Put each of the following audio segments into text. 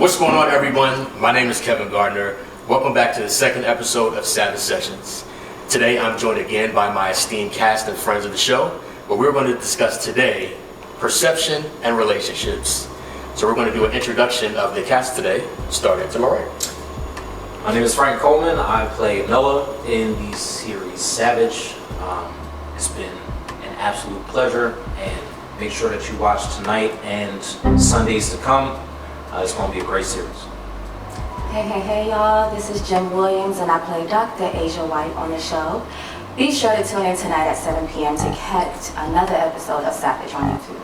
What's going on, everyone? My name is Kevin Gardner. Welcome back to the second episode of Savage Sessions. Today I'm joined again by my esteemed cast and friends of the show, where we're going to discuss today perception and relationships. So we're going to do an introduction of the cast today, starting to my right. My name is Frank Coleman. I play Noah in the series Savage. It's been an absolute pleasure, and make sure that you watch tonight and Sundays to come. It's going to be a great series. Hey y'all, this is Jen Williams and I play Dr. Asia White on the show. Be sure to tune in tonight at 7 p.m. to catch another episode of Savage on YouTube.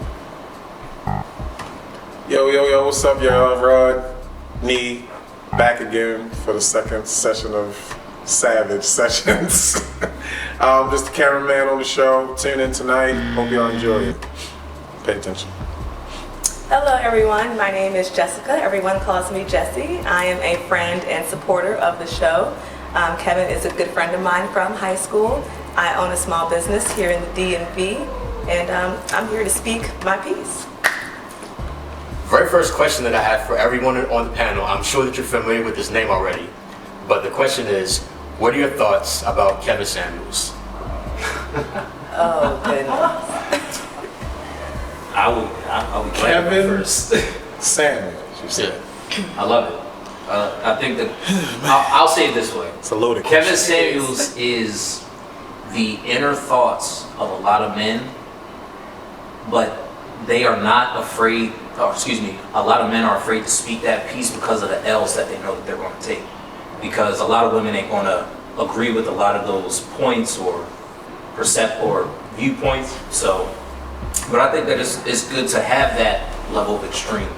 Yo, what's up y'all? Rodney, back again for the second session of Savage Sessions. Just the cameraman on the show. Tune in tonight. Hope y'all enjoy it. Pay attention. Hello everyone, my name is Jessica. Everyone calls me Jessie. I am a friend and supporter of the show. Kevin is a good friend of mine from high school. I own a small business here in the DMV, and I'm here to speak my piece. Very first question that I have for everyone on the panel, I'm sure that you're familiar with this name already, but the question is, what are your thoughts about Kevin Samuels? Oh goodness. I'll be Kevin first. Samuels, you said. I love it. I think that I'll say it this way. It's a loaded Kevin question. Samuels is the inner thoughts of a lot of men, but they are not afraid, or excuse me, a lot of men are afraid to speak that piece because of the L's that they know that they're going to take. Because a lot of women ain't going to agree with a lot of those points or viewpoints. So, but I think that it's good to have that level of extreme,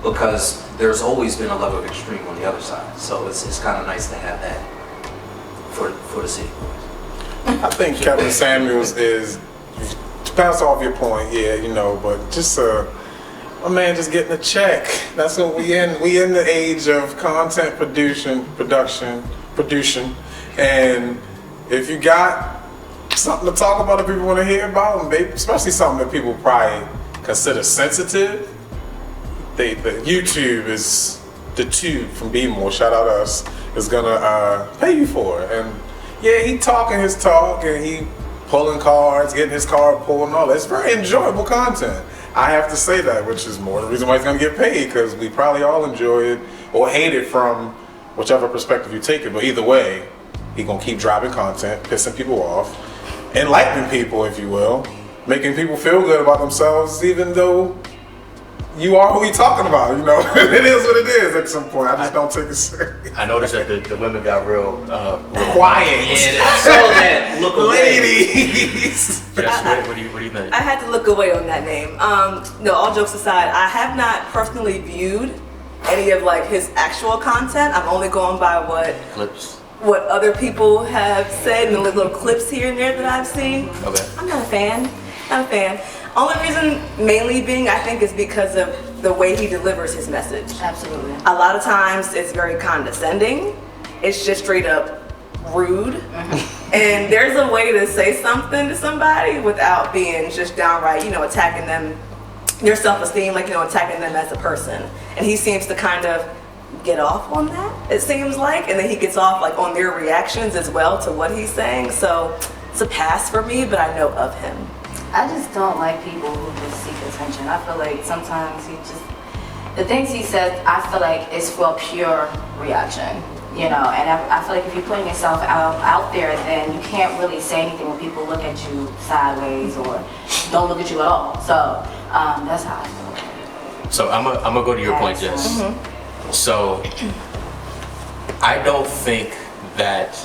because there's always been a level of extreme on the other side. So it's kind of nice to have that for the city boys. I think Kevin Samuels is, to pass off your point, yeah, you know, but just a man just getting a check. That's what we in. We in the age of content production, and if you got something to talk about that people want to hear about, and especially something that people probably consider sensitive, the YouTube is the tube from Be More. Shout out us is gonna pay you for it. And yeah, he talking his talk and he pulling cards, getting his card pulled and all that. It's very enjoyable content. I have to say that, which is more the reason why he's gonna get paid, because we probably all enjoy it or hate it from whichever perspective you take it. But either way, he gonna keep dropping content, pissing people off, enlightening people, if you will, making people feel good about themselves, even though you are who you talking about, you know. It is what it is at some point. I just don't take it serious. I noticed that the women got real Quiet. And so that look away. Ladies. Jess, what do you think? I had to look away on that name. No, all jokes aside, I have not personally viewed any of like his actual content. I'm only going by what other people have said and the little clips here and there that I've seen. Okay. I'm not a fan. Only reason mainly being, I think, is because of the way he delivers his message. Absolutely. A lot of times it's very condescending. It's just straight up rude. And there's a way to say something to somebody without being just downright, attacking them, their self-esteem, attacking them as a person. And he seems to kind of get off on that, it seems like. And then he gets off on their reactions as well to what he's saying. So it's a pass for me, but I know of him. I just don't like people who just seek attention. I feel like sometimes the things he says, I feel like it's for pure reaction, and I feel like if you're putting yourself out there, then you can't really say anything when people look at you sideways or don't look at you at all. So that's how I feel. So I'm gonna go to your point, Jess. So I don't think that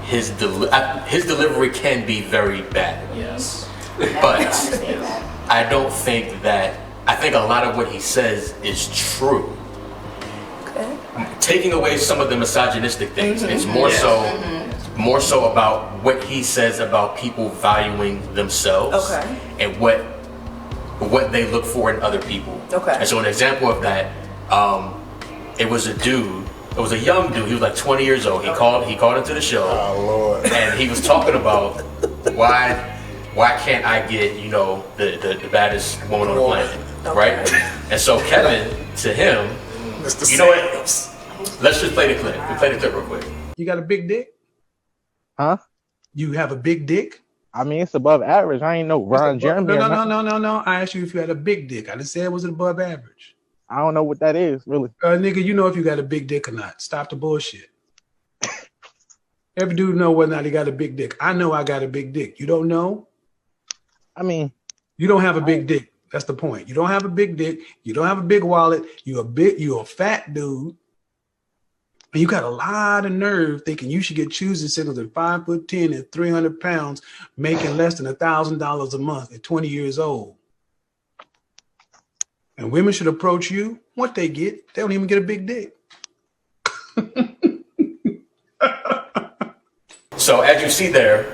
his delivery can be very bad. Yes. But I don't think that, I think a lot of what he says is true. Okay. Taking away some of the misogynistic things, it's more so about what he says about people valuing themselves and what they look for in other people. Okay. And so an example of that, it was a young dude, he was like 20 years old. He called into the show. Oh Lord. And he was talking about why can't I get, the baddest woman on the planet, right? And so Kevin, to him, Mr. You know what? Sales. Let's just play the clip. We play the clip real quick. You got a big dick? Huh? You have a big dick? I mean, it's above average. I ain't no Ron Jeremy. No. I asked you if you had a big dick. I didn't say it was above average. I don't know what that is, really. Nigga, you know if you got a big dick or not. Stop the bullshit. Every dude know whether or not he got a big dick. I know I got a big dick. You don't know? I mean, you don't have a big dick. That's the point. You don't have a big dick. You don't have a big wallet. You're a fat dude. And you got a lot of nerve thinking you should get choosing signals at 5'10" and 300 pounds, making less than $1,000 a month at 20 years old. And women should approach you. What they get, they don't even get a big dick. So as you see there,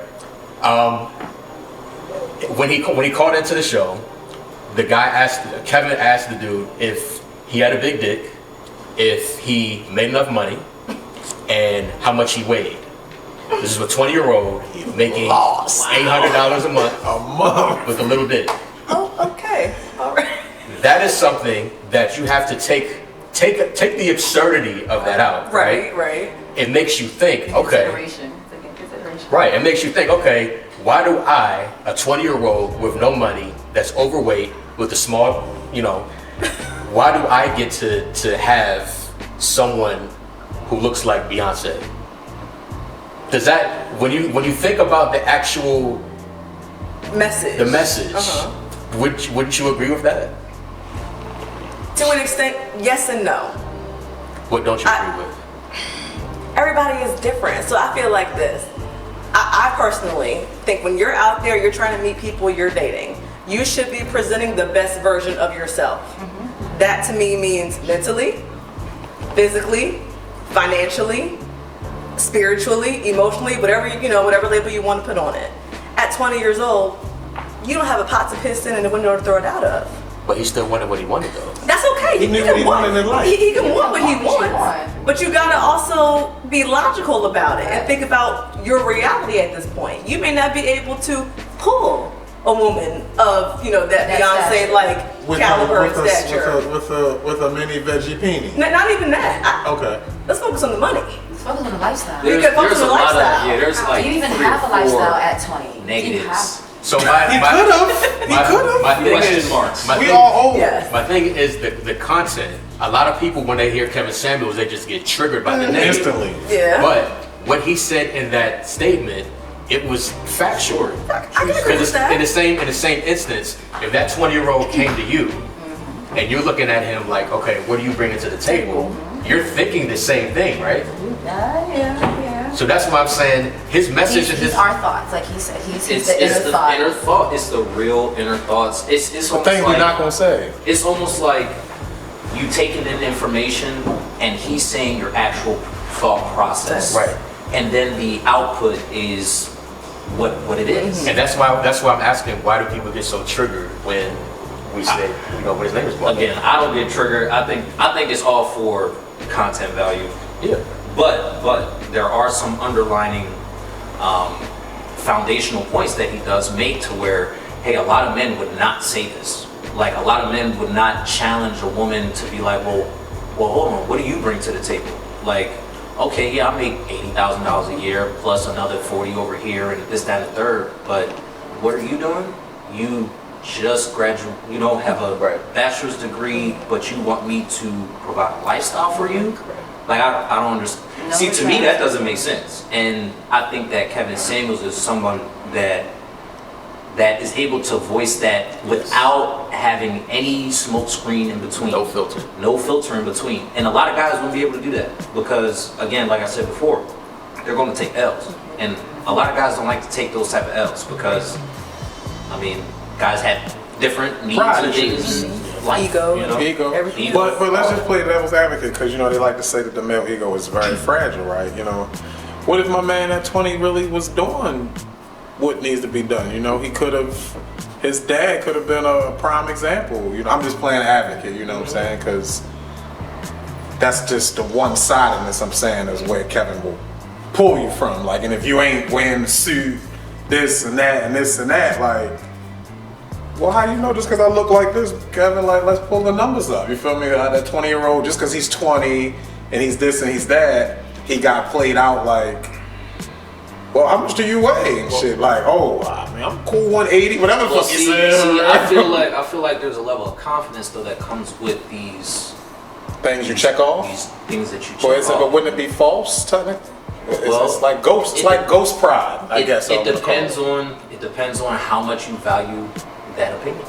when he called into the show, Kevin asked the dude if he had a big dick, if he made enough money, and how much he weighed. This is a 20-year-old making $800 a month with a little dick. Oh, okay. All right. That is something that you have to take the absurdity of that out. Right. It makes you think, okay. Consideration. Right. It makes you think, okay, why do I, a 20-year-old with no money, that's overweight, with a small, why do I get to have someone who looks like Beyonce? Does that, when you think about the actual message, wouldn't you agree with that? To an extent, yes and no. What don't you agree with? Everybody is different, so I feel like this. I personally think when you're out there, you're trying to meet people you're dating, you should be presenting the best version of yourself. Mm-hmm. That to me means mentally, physically, financially, spiritually, emotionally, whatever whatever label you want to put on it. At 20 years old, you don't have a pot to piss in and a window to throw it out of. But he still wanted what he wanted, though. That's okay. He knew what he wanted in life. He can want what he wants. But you gotta also be logical about it and think about your reality at this point. You may not be able to pull a woman of that Beyonce like caliber and stature with a mini veggie peenie. Not even that. Okay. Let's focus on the money. Let's focus on the lifestyle. You can focus on the lifestyle. There's like Do you even have a lifestyle at 20? negatives. So He could have. my thing is, We all old. Yes. my thing is the content. A lot of people, when they hear Kevin Samuels, they just get triggered by the name. Instantly. Yeah. But what he said in that statement, it was factual. I can agree with that. In the same instance, if that 20-year-old came to you and you're looking at him like, okay, what are you bringing to the table? You're thinking the same thing, right? Yeah. So that's why I'm saying his message He's is our thoughts, like he said. He's It's the inner the thought. inner thought. It's the real inner thoughts. It's The almost thing we're like, not gonna say. it's almost like you taking in information and he's saying your actual thought process. Right. And then the output is what it is. and that's why I'm asking, why do people get so triggered when we say, when his name is brought up? Again, I don't get triggered. I think it's all for content value. Yeah. But there are some underlining foundational points that he does make to where, hey, a lot of men would not say this. Like a lot of men would not challenge a woman to be like, well, hold on, what do you bring to the table? Like, okay, yeah, I make $80,000 a year plus another 40 over here and this, that, and the third. But what are you doing? You just graduate, have a bachelor's degree, but you want me to provide a lifestyle for you? Like, I don't understand. No, See, to me, that doesn't make sense. And I think that Kevin Samuels is someone that is able to voice that without having any smoke screen in between. No filter. No filter in between. And a lot of guys won't be able to do that because, again, like I said before, they're going to take L's. And a lot of guys don't like to take those type of L's because, guys have different needs Pride and issues. things. Life, Ego. Ego. Everything. But let's just play devil's advocate because they like to say that the male ego is very fragile, right? What if my man at 20 really was doing what needs to be done? He could have, his dad could have been a prime example. I'm just playing advocate, you know what I'm saying? Because that's just the one-sidedness I'm saying is where Kevin will pull you from. Like, and if you ain't wearing the suit, this and that and this and that, like, Well, how you know just because I look like this, Kevin? Like, let's pull the numbers up. You feel me? That 20-year-old, just because he's 20 and he's this and he's that, he got played out like, well, how much do you weigh and shit? Like, oh, I mean, I'm cool 180, whatever the fuck you said. See, I feel like there's a level of confidence though that comes with these things you check off. These things that you check Well, off. but wouldn't it be false, technically? Well, it's like ghost. It's like ghost pride, I guess. It depends on how much you value that opinion.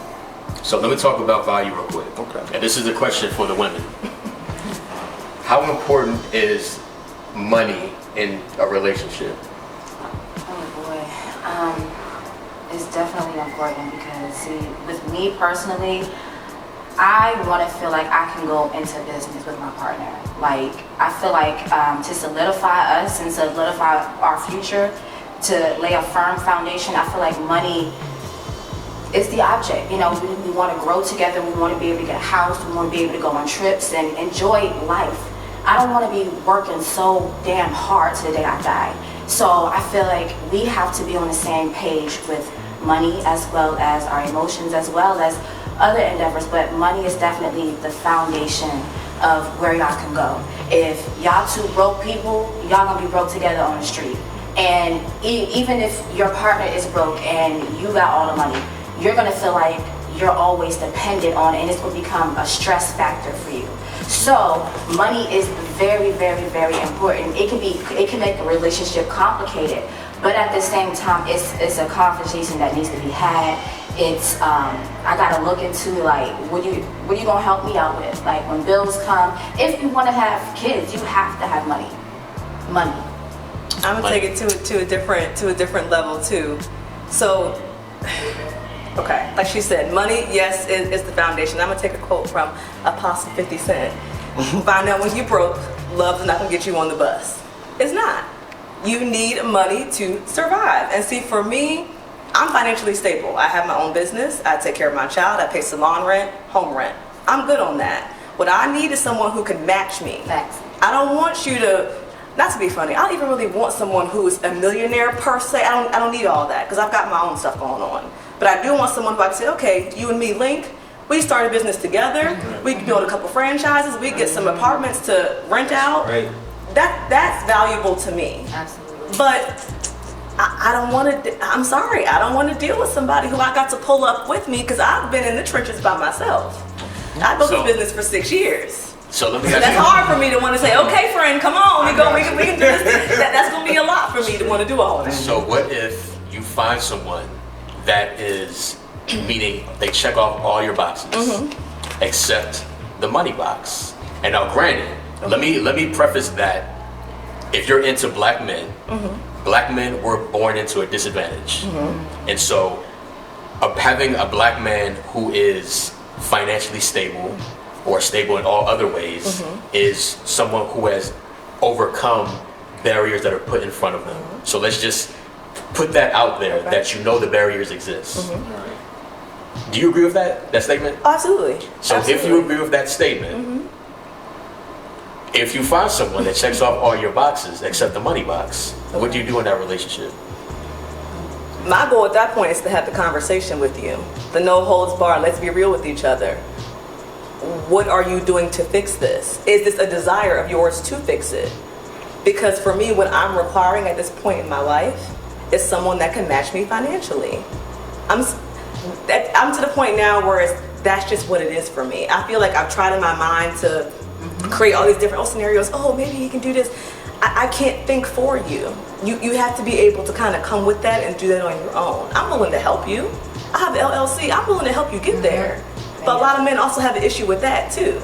So let me talk about value real quick. Okay. And this is a question for the women. How important is money in a relationship? Oh boy, it's definitely important because see, with me personally, I want to feel like I can go into business with my partner. Like I feel like to solidify us and solidify our future, to lay a firm foundation, I feel like money is the object. You know, we want to grow together. We want to be able to get a house. We want to be able to go on trips and enjoy life. I don't want to be working so damn hard to the day I die. So I feel like we have to be on the same page with money as well as our emotions as well as other endeavors, but money is definitely the foundation of where y'all can go. If y'all two broke people, y'all gonna be broke together on the street. And even if your partner is broke and you got all the money, you're gonna feel like you're always dependent on it and it's gonna become a stress factor for you. So money is very, very, very important. It can make a relationship complicated, but at the same time, it's a conversation that needs to be had. It's I gotta look into like what you gonna help me out with. Like when bills come, if you want to have kids, you have to have money. I'm gonna take it to a different level too. So, okay, like she said, money, yes, is the foundation. I'm gonna take a quote from Apostle 50 Cent. Find out when you broke, love's not gonna get you on the bus. It's not. You need money to survive. And see, for me, I'm financially stable. I have my own business. I take care of my child. I pay salon rent, home rent. I'm good on that. What I need is someone who can match me. Facts. I don't want you to, not to be funny, I don't even really want someone who's a millionaire per se. I don't need all that because I've got my own stuff going on. But I do want someone who I can say, okay, you and me link. We start a business together. We can build a couple franchises. We get some apartments to rent out. Right. That's valuable to me. Absolutely. But I don't want to, I'm sorry, I don't want to deal with somebody who I got to pull up with me because I've been in the trenches by myself. I built this business for 6 years. So let me ask That's you. hard for me to want to say, okay, friend, come on, we can do this. That's going to be a lot for me to want to do all that. So what if you find someone that is meaning they check off all your boxes except the money box? And now granted, let me preface that if you're into black men, black men were born into a disadvantage. And so having a black man who is financially stable or stable in all other ways is someone who has overcome barriers that are put in front of them. So let's just put that out there that you know the barriers exist. Do you agree with that statement? Absolutely. So if you agree with that statement, if you find someone that checks off all your boxes except the money box, what do you do in that relationship? My goal at that point is to have the conversation with you. The no holds barred, let's be real with each other. What are you doing to fix this? Is this a desire of yours to fix it? Because for me, what I'm requiring at this point in my life is someone that can match me financially. I'm to the point now where that's just what it is for me. I feel like I've tried in my mind to create all these different scenarios. Oh, maybe he can do this. I can't think for you. You have to be able to kind of come with that and do that on your own. I'm willing to help you. I have an LLC. I'm willing to help you get there. But a lot of men also have an issue with that too.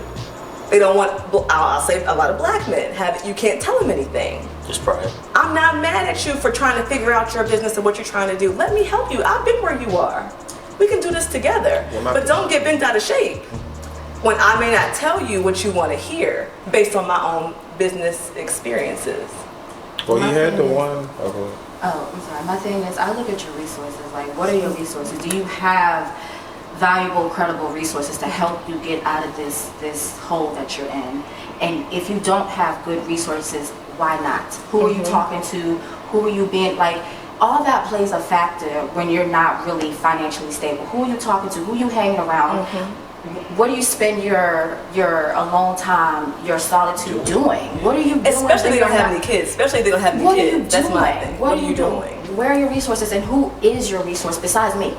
They don't want, I'll say a lot of black men have, you can't tell them anything. Just pride. I'm not mad at you for trying to figure out your business and what you're trying to do. Let me help you. I've been where you are. We can do this together. But don't get bent out of shape when I may not tell you what you want to hear based on my own business experiences. Well, you had the one. Oh, I'm sorry. My thing is, I look at your resources. Like, what are your resources? Do you have valuable, credible resources to help you get out of this hole that you're in? And if you don't have good resources, why not? Who are you talking to? Who are you being like? all that plays a factor when you're not really financially stable. Who are you talking to? Who are you hanging around? What do you spend your alone time, your solitude doing? What are you doing? Especially if they don't have any kids. Especially if they don't have any What are kids. you That's doing? my thing. What are you doing? Where are your resources, and who is your resource besides me?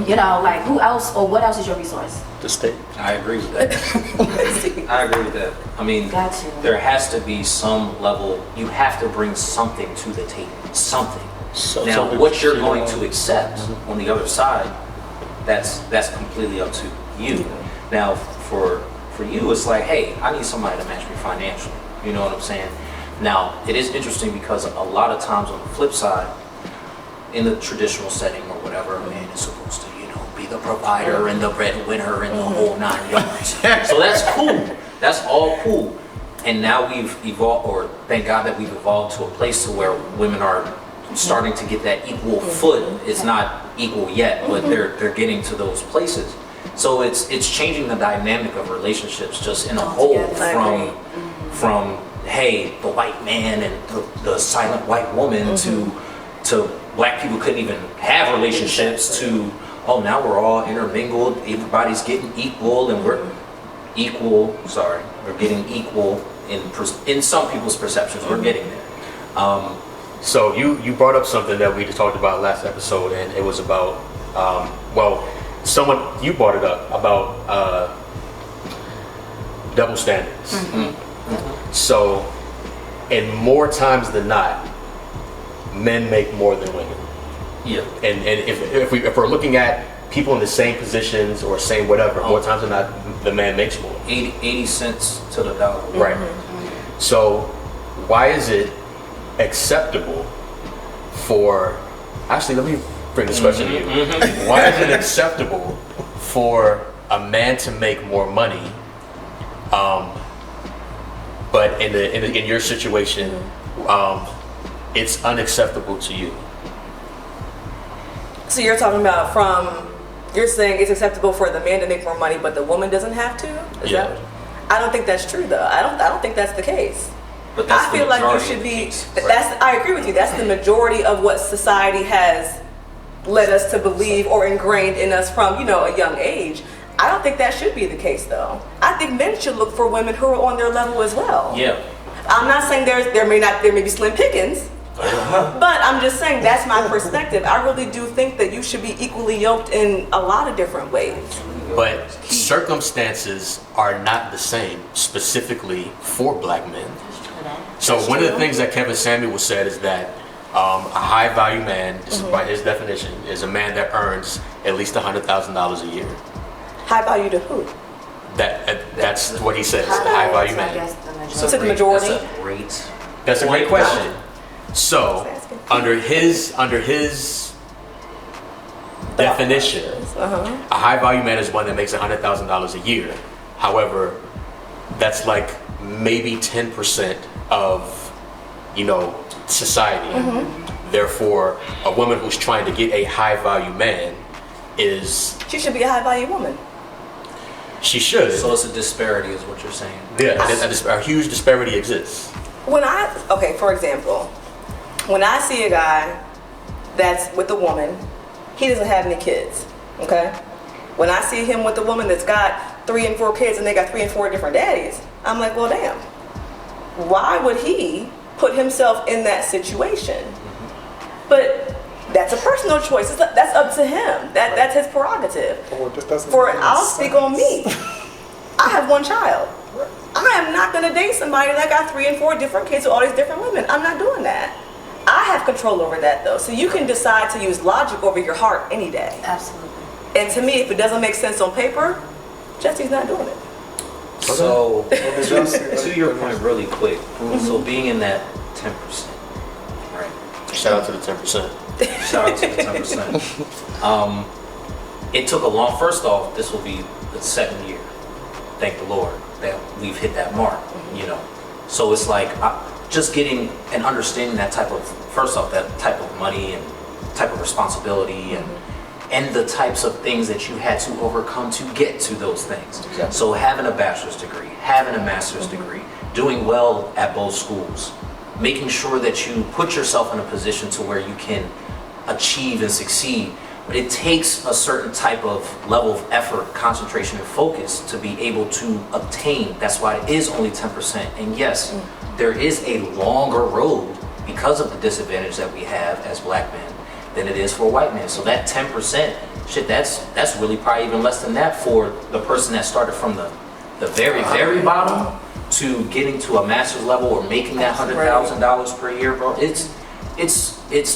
You know, like who else or what else is your resource? The state. I agree with that. I agree with that. I mean, Got you. there has to be some level, you have to bring something to the table, something. Now, what you're going to accept on the other side, that's completely up to you. Now, for you, it's like, hey, I need somebody to match me financially. You know what I'm saying? Now, it is interesting because a lot of times on the flip side, in the traditional setting or whatever, a man is supposed to, be the provider and the breadwinner and the whole 9 yards. So that's cool. That's all cool. And now we've evolved, or thank God that we've evolved to a place to where women are starting to get that equal foot. It's not equal yet, but they're getting to those places. So it's changing the dynamic of relationships just in a whole, from hey, the white man and the silent white woman to black people couldn't even have relationships to, oh, now we're all intermingled, everybody's getting equal, and we're getting equal in some people's perceptions. We're getting there. So you brought up something that we talked about last episode, and it was about, you brought it up about double standards. So, in more times than not, men make more than women. Yeah. And if we're looking at people in the same positions or same whatever, more times than not, the man makes more. 80 cents to the dollar. Right. So why is it acceptable for, actually let me bring this question to you. Why is it acceptable for a man to make more money, but in your situation, it's unacceptable to you? So you're talking about you're saying it's acceptable for the man to make more money, but the woman doesn't have to? I don't think that's true, though. I don't think that's the case. But that's I feel like you should be. I agree with you. That's the majority of what society has led us to believe or ingrained in us from a young age. I don't think that should be the case, though. I think men should look for women who are on their level as well. Yeah. I'm not saying there may be slim pickings. But I'm just saying that's my perspective. I really do think that you should be equally yoked in a lot of different ways. But circumstances are not the same specifically for black men. So one of the things that Kevin Samuel said is that a high value man, this is by his definition, is a man that earns at least $100,000 a year. High value to who? That's what he says. A high value man. So the majority? That's a great question. So, under his definition, a high value man is one that makes $100,000 a year. However, that's like maybe 10% of society. Therefore, a woman who's trying to get a high value man she should be a high value woman. She should. So it's a disparity, is what you're saying. Yeah, a huge disparity exists. For example, when I see a guy that's with a woman, he doesn't have any kids, okay? When I see him with a woman that's got 3 and 4 kids and they got 3 and 4 different daddies, I'm like, well, damn. Why would he put himself in that situation? But that's a personal choice. That's up to him. That's his prerogative. I'll speak on me. I have 1 child. I am not going to date somebody that got 3 and 4 different kids with all these different women. I'm not doing that. I have control over that, though. So you can decide to use logic over your heart any day. Absolutely. And to me, if it doesn't make sense on paper, Jessie's not doing it. So, to your point really quick, so being in that 10%, right? Shout out to the 10%. Shout out to the 10%. It took first off, this will be the 2nd year, thank the Lord, that we've hit that mark, So it's like, just getting and understanding that type of money and type of responsibility and the types of things that you had to overcome to get to those things. Exactly. So having a bachelor's degree, having a master's degree, doing well at both schools, making sure that you put yourself in a position to where you can achieve and succeed. But it takes a certain type of level of effort, concentration, and focus to be able to obtain. That's why it is only 10%. And yes, there is a longer road because of the disadvantage that we have as black men than it is for white men. So that 10%, shit, that's really probably even less than that for the person that started from the very, very bottom to getting to a master's level or making that $100,000 per year, bro. It's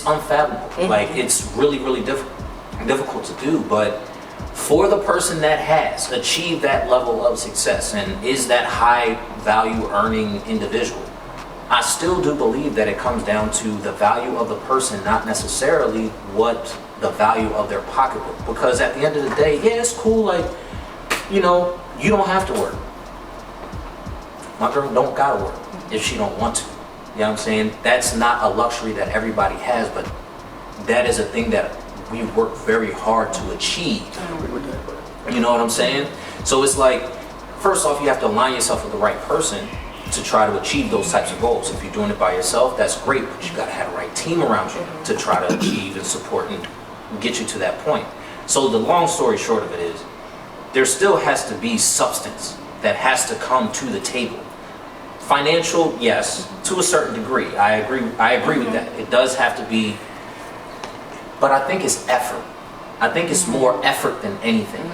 unfathomable. Like, it's really, really difficult to do. But for the person that has achieved that level of success and is that high value earning individual, I still do believe that it comes down to the value of the person, not necessarily what the value of their pocketbook. Because at the end of the day, yeah, it's cool, like, you know, you don't have to work. My girl don't gotta work if she don't want to. You know what I'm saying? That's not a luxury that everybody has, but that is a thing that we work very hard to achieve. You know what I'm saying? So it's like, first off, you have to align yourself with the right person to try to achieve those types of goals. If you're doing it by yourself, that's great, but you gotta have the right team around you to try to achieve and support and get you to that point. So the long story short of it is, there still has to be substance that has to come to the table. Financial, yes, to a certain degree. I agree with that. It does have to be, but I think it's effort. I think it's more effort than anything.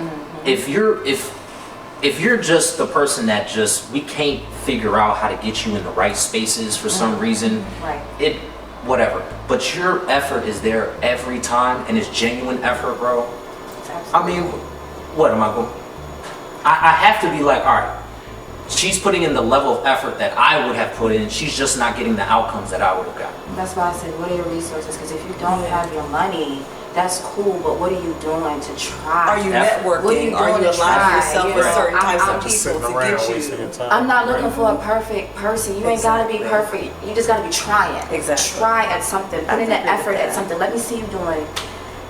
If you're just the person that just, we can't figure out how to get you in the right spaces for some reason, whatever. But your effort is there every time, and it's genuine effort, bro. I mean, what am I going? I have to be like, all right, she's putting in the level of effort that I would have put in. She's just not getting the outcomes that I would have gotten. That's why I said, what are your resources? Because if you don't have your money, that's cool, but what are you doing to try? Are you networking? Are you aligning yourself with certain types of people to get you? I'm not looking for a perfect person. You ain't gotta be perfect. You just gotta be trying. Exactly. Try at something. Put in the effort at something. Let me see you doing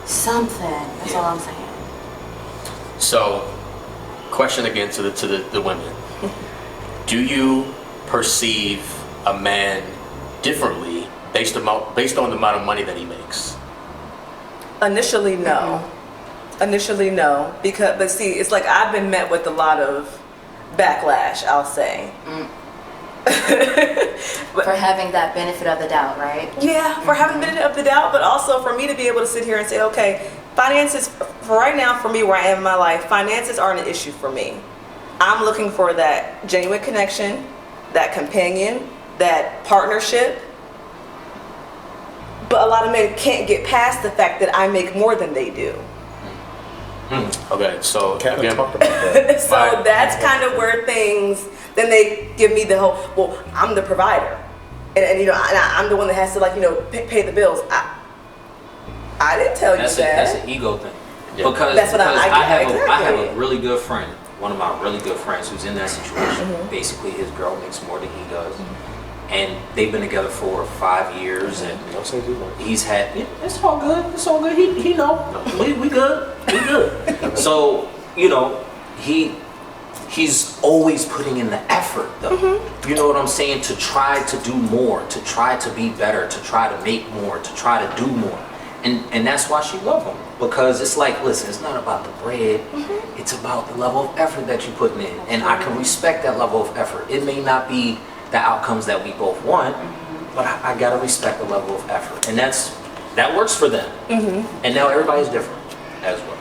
something. That's all I'm saying. So, Question again to the women. Do you perceive a man differently based on the amount of money that he makes? Initially, no. Initially, no. But see, it's like I've been met with a lot of backlash, I'll say. For having that benefit of the doubt, right? Yeah, for having the benefit of the doubt, but also for me to be able to sit here and say, okay, finances, for right now, for me, where I am in my life, finances aren't an issue for me. I'm looking for that genuine connection, that companion, that partnership. But a lot of men can't get past the fact that I make more than they do. Okay, so Kevin talked about that. So that's kind of where things, then they give me the whole, well, I'm the provider. And you know, I'm the one that has to, like, you know, pay the bills. I didn't tell you that. That's an ego thing. Yeah. Because that's what I have exactly. a really good friend, one of my really good friends who's in that situation. Basically, his girl makes more than he does. And they've been together for 5 years, and he's had, it's all good, he know, we good, So, you know, he's always putting in the effort, though. You know what I'm saying? To try to do more, to try to be better, to try to make more, to try to do more. And that's why she loves him, because it's like, listen, it's not about the bread, it's about the level of effort that you're putting in. And I can respect that level of effort. It may not be the outcomes that we both want, but I gotta respect the level of effort. And that works for them. And now everybody's different as well.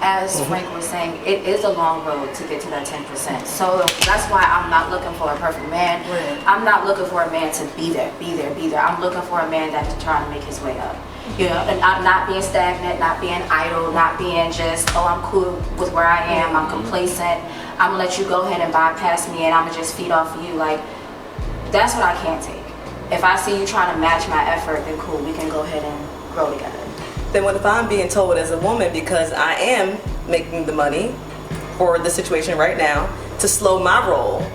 As Frank was saying, it is a long road to get to that 10%. So that's why I'm not looking for a perfect man. I'm not looking for a man to be there. I'm looking for a man that's trying to make his way up. You know, and not being stagnant, not being idle, not being just, oh, I'm cool with where I am, I'm complacent, I'm gonna let you go ahead and bypass me and I'm gonna just feed off of you. Like, that's what I can't take. If I see you trying to match my effort, then cool, we can go ahead and grow together. Then what if I'm being told as a woman, because I am making the money for the situation right now, to slow my roll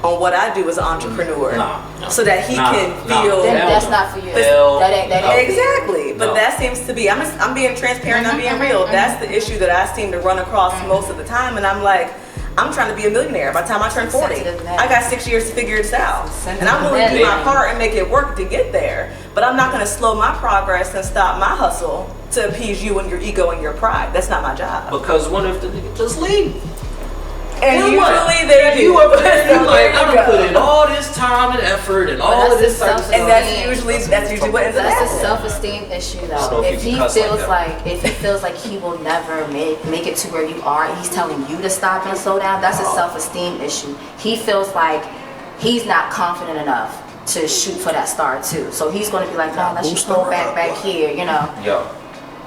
on what I do as an entrepreneur, so that he can feel. Then that's not for you. That ain't exactly. But that seems to be. I'm being transparent. I'm being real. That's the issue that I seem to run across most of the time, and I'm like, I'm trying to be a millionaire by the time I turn 40. Sensitive man. I got 6 years to figure this out. Sensitive And I'm willing to do my man. part and make it work to get there. But I'm not going to slow my progress and stop my hustle to appease you and your ego and your pride. That's not my job. Because what if the nigga just leave? And Then usually what? they You do. over there, you So like, there I'm you gonna go. put in all this time and effort and all that's of this the type of self- stuff. And that's usually what ends up That's a happening. self-esteem issue, I don't know though. if If you he can cuss feels like like if he feels like he will never make it to where you are, and he's telling you to stop and slow down, that's a self-esteem issue. He feels like he's not confident enough to shoot for that star too. So he's going to be like, no, let's just go back here. You know, Yo,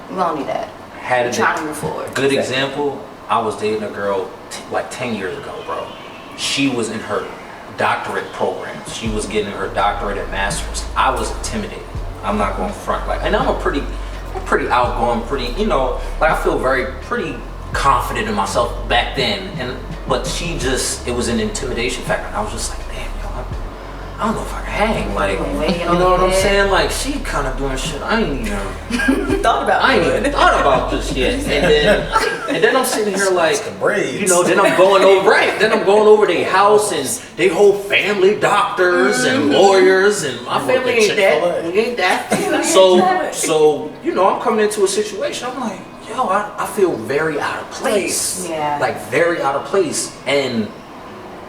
we don't need that. had We're a trying to move forward. good example. I was dating a girl like 10 years ago, bro. She was in her doctorate programs. She was getting her doctorate and master's. I was intimidated. I'm not going front like, and I'm pretty outgoing, pretty, like I feel pretty confident in myself back then. But she just, it was an intimidation factor. And I was just like, damn, I don't know if I can hang. Like, you know what I'm saying? Like, she kind of doing shit I ain't even Thought about I ain't it. even thought about this yet. And then I'm sitting here like, braids. then I'm going over Then I'm going over their house and they whole family doctors and lawyers and my family ain't that. We ain't that. So I'm coming into a situation. I'm like, yo, I feel very out of place. Yeah. Like very out of place. And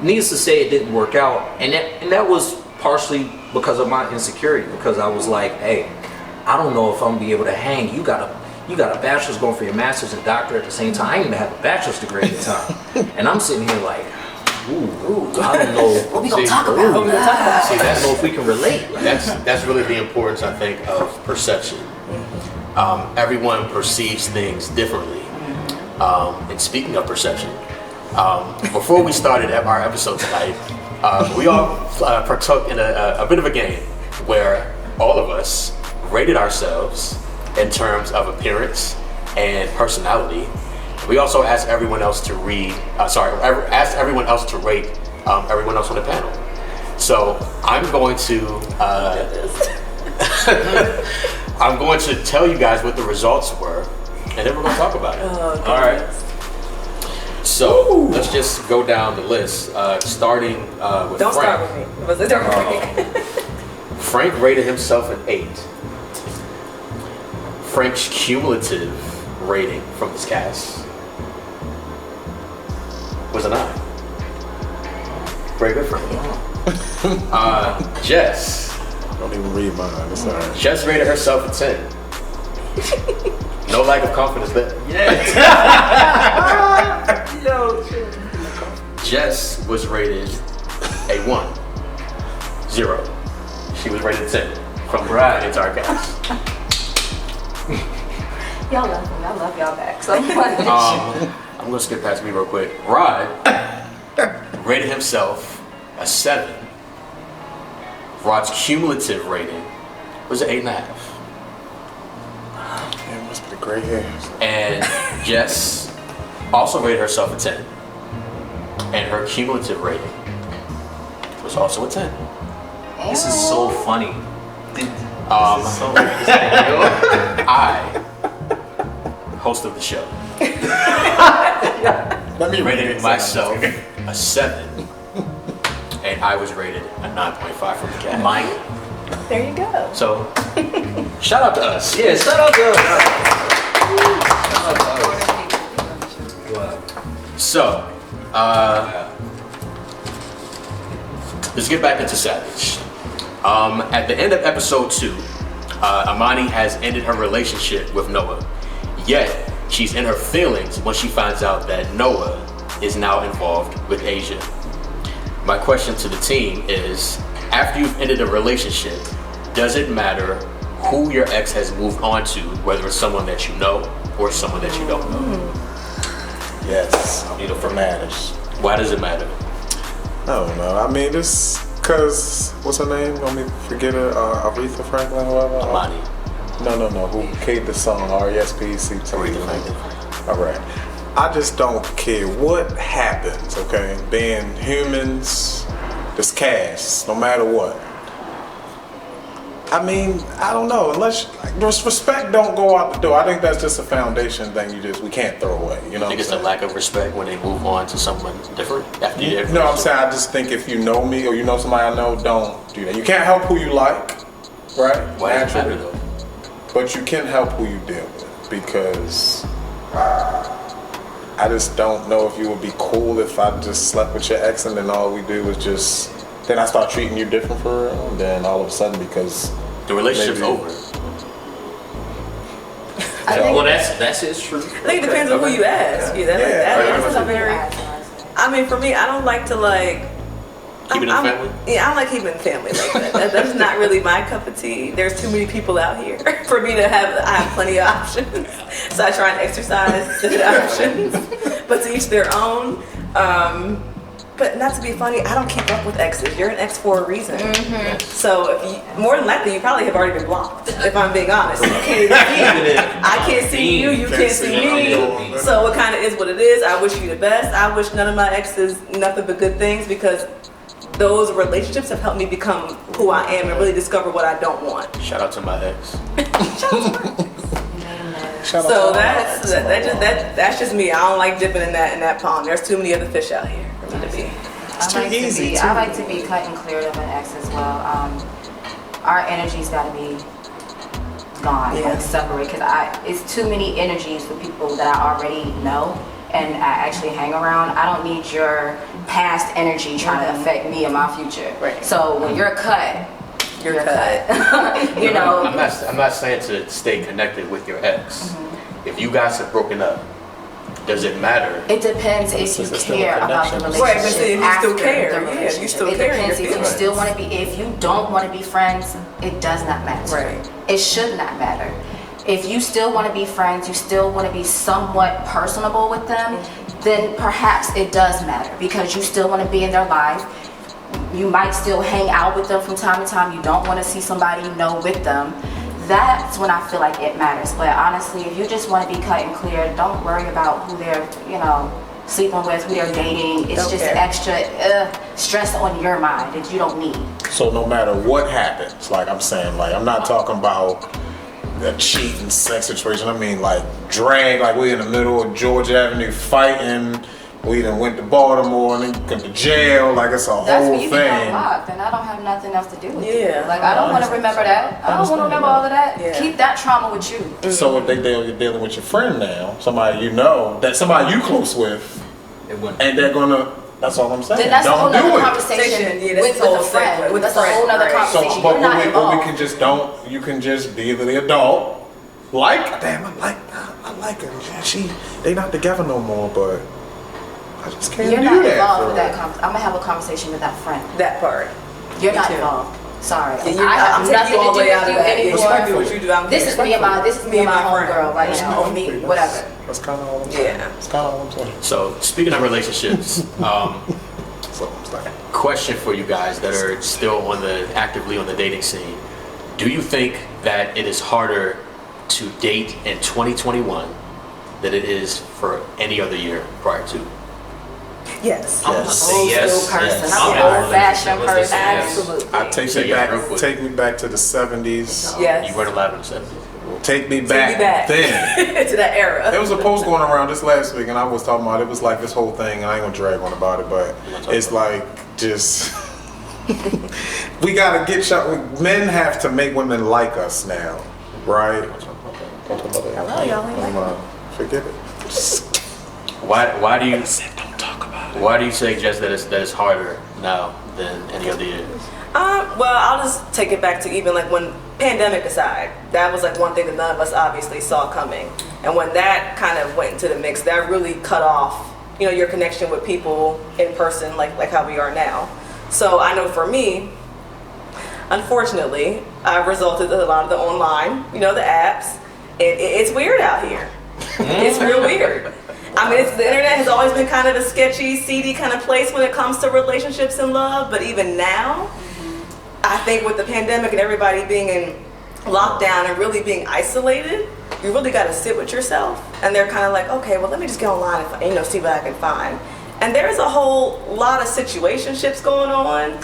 needless to say, it didn't work out. And that was partially because of my insecurity. Because I was like, hey, I don't know if I'm gonna be able to hang. You got a bachelor's going for your master's and doctorate at the same time. I didn't even have a bachelor's degree at the time. And I'm sitting here like, ooh, I don't know. What we gonna talk about? See, I don't know if we can relate. that's really the importance, I think, of perception. Everyone perceives things differently. And speaking of perception, before we started our episode tonight, we all partook in a bit of a game where all of us rated ourselves in terms of appearance and personality. We also asked everyone else to asked everyone else to rate everyone else on the panel. So I'm going to I'm going to tell you guys what the results were, and then we're going to talk about it. Oh, all right. So let's just go down the list, starting with Don't Frank. start with me. Was it don't Frank rated himself an 8. Frank's cumulative rating from this cast was a 9. Very good, Frank. Jess. Don't even read mine. It's all right. Jess rated herself a 10. No lack of confidence there. Jess was rated a 1. 0. She was rated 10 from the entire cast. Y'all love me. I love y'all back so much. I'm gonna skip past me real quick. Rod rated himself a 7. Rod's cumulative rating was an 8.5. It must be the gray hairs. And Jess also rated herself a 10. And her cumulative rating was also a 10. This is so funny. I, host of the show, Let me rated myself a 7. And I was rated a 9.5 from the cast. There you go. So, shout out to us. Yeah, shout out to us. So, let's get back into Savage. At the end of episode 2, Amani has ended her relationship with Noah. Yet, she's in her feelings when she finds out that Noah is now involved with Asia. My question to the team is, after you've ended a relationship, does it matter who your ex has moved on to, whether it's someone that you know or someone that you don't know? Yes, it matters. Why does it matter? I don't know. I mean, this cause what's her name? Let me forget her. Aretha Franklin, whoever. Amani. No. Who gave the song R.E.S.P.C. Aretha Franklin. All right. I just don't care what happens. Okay, being humans, this cast, no matter what. I mean, I don't know. Unless respect don't go out the door. I think that's just a foundation thing. We can't throw away. You know, I think it's a lack of respect when they move on to someone different after you did. No, I'm saying I just think if you know me or you know somebody I know, don't do that. You can't help who you like, right? Why does it matter though? But you can help who you deal with, because I just don't know if you would be cool if I just slept with your ex and then all we do was just, then I start treating you different for real, and then all of a sudden because the relationship's over. Well, that's his truth. I think it depends on who you ask. That's a very. I mean, for me, I don't like to like. Keep it in family? Yeah, I like keeping it in family like that. That's not really my cup of tea. There's too many people out here for me to have. I have plenty of options, so I try and exercise the options. But to each their own. But not to be funny, I don't keep up with exes. You're an ex for a reason. Mm-hmm. So if you, more than likely, you probably have already been blocked. If I'm being honest, you can't see. I can't see you. You can't see me. So it kind of is what it is. I wish you the best. I wish none of my exes nothing but good things, because those relationships have helped me become who I am and really discover what I don't want. Shout out to my ex. So that's just me. I don't like dipping in that pond. There's too many other fish out here for me to be. I like to be cut and cleared of an ex as well. Our energy's got to be gone, like separate, because it's too many energies for people that I already know and I actually hang around. I don't need your past energy trying to affect me and my future. Right. So when you're cut, you're cut. You know. I'm not saying to stay connected with your ex. Mm-hmm. If you guys have broken up, does it matter? It depends if you care about the relationship. Right, but if you still care, you still care. It depends if you still want to be. If you don't want to be friends, it does not matter. Right. It should not matter. If you still want to be friends, you still want to be somewhat personable with them, then perhaps it does matter, because you still want to be in their life. You might still hang out with them from time to time. You don't want to see somebody you know with them. That's when I feel like it matters. But honestly, if you just want to be cut and clear, don't worry about who they're, sleeping with, who they're dating. It's just extra stress on your mind that you don't need. So no matter what happens, like I'm saying, like I'm not talking about a cheating sex situation. I mean like drag, like we in the middle of Georgia Avenue fighting. We done went to Baltimore and then come to jail. Like it's a whole thing. That's when you get unlocked, and I don't have nothing else to do with you. Like I don't want to remember that. I don't want to remember all of that. Yeah. Keep that trauma with you. Mm-hmm. So if you're dealing with your friend now, somebody you know, that somebody you close with, and they're gonna. That's all I'm saying. Then that's a whole other conversation with a friend. That's a whole other conversation. But we can just don't. You can just be the adult. Like, damn, I like her. They not together no more, but. I just can't You're do not that involved with that. I'm gonna have a conversation with that friend. That part. You're not involved. Sorry. I'm taking you all the way out of that. Anymore. What you do, this is me and my homegirl, like or me, whatever. That's kind of all I'm saying. Yeah. That's kind of all I'm saying. So speaking of relationships, question for you guys that are still actively on the dating scene: do you think that it is harder to date in 2021 than it is for any other year prior to? Yes. I'm an old school person. I'm an old-fashioned person. Absolutely. I take me back to the 70s. Yes. You weren't allowed in the 70s. Take me back then. To that era. There was a post going around this last week, and I was talking about it was like this whole thing, and I ain't gonna drag on about it, but it's like just we gotta get men have to make women like us now, right? Hello, y'all. Forget it. Why do you say, Jess, that it's harder now than any other year? Well, I'll just take it back to even like when pandemic aside, that was like one thing that none of us obviously saw coming. And when that kind of went into the mix, that really cut off, your connection with people in person, like how we are now. So I know for me, unfortunately, I've resulted in a lot of the online, the apps, and it's weird out here. It's real weird. I mean, the internet has always been kind of a sketchy, seedy kind of place when it comes to relationships and love. But even now, I think with the pandemic and everybody being in lockdown and really being isolated, you really got to sit with yourself. And they're kind of like, okay, well, let me just get online and see what I can find. And there's a whole lot of situationships going on.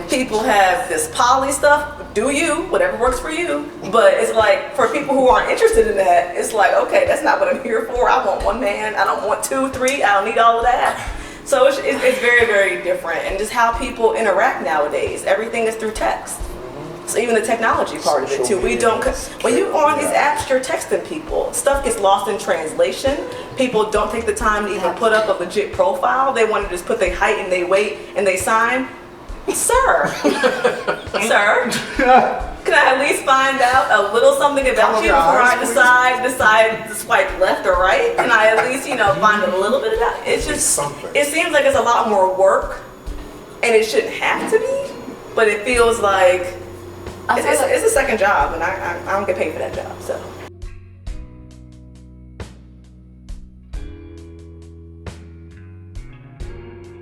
People have this poly stuff. Do you, whatever works for you. But it's like, for people who aren't interested in that, it's like, okay, that's not what I'm here for. I want one man. I don't want 2, 3. I don't need all of that. So it's very, very different. And just how people interact nowadays. Everything is through text. So even the technology part of it too. We don't, when you go on these apps, you're texting people. Stuff gets lost in translation. People don't take the time to even put up a legit profile. They want to just put their height and their weight and they sign. Sir, sir, can I at least find out a little something about you before I decide to swipe left or right? Can I at least, find a little bit about it? It's just, it seems like it's a lot more work, and it shouldn't have to be, but it feels like it's a second job, and I don't get paid for that job, so.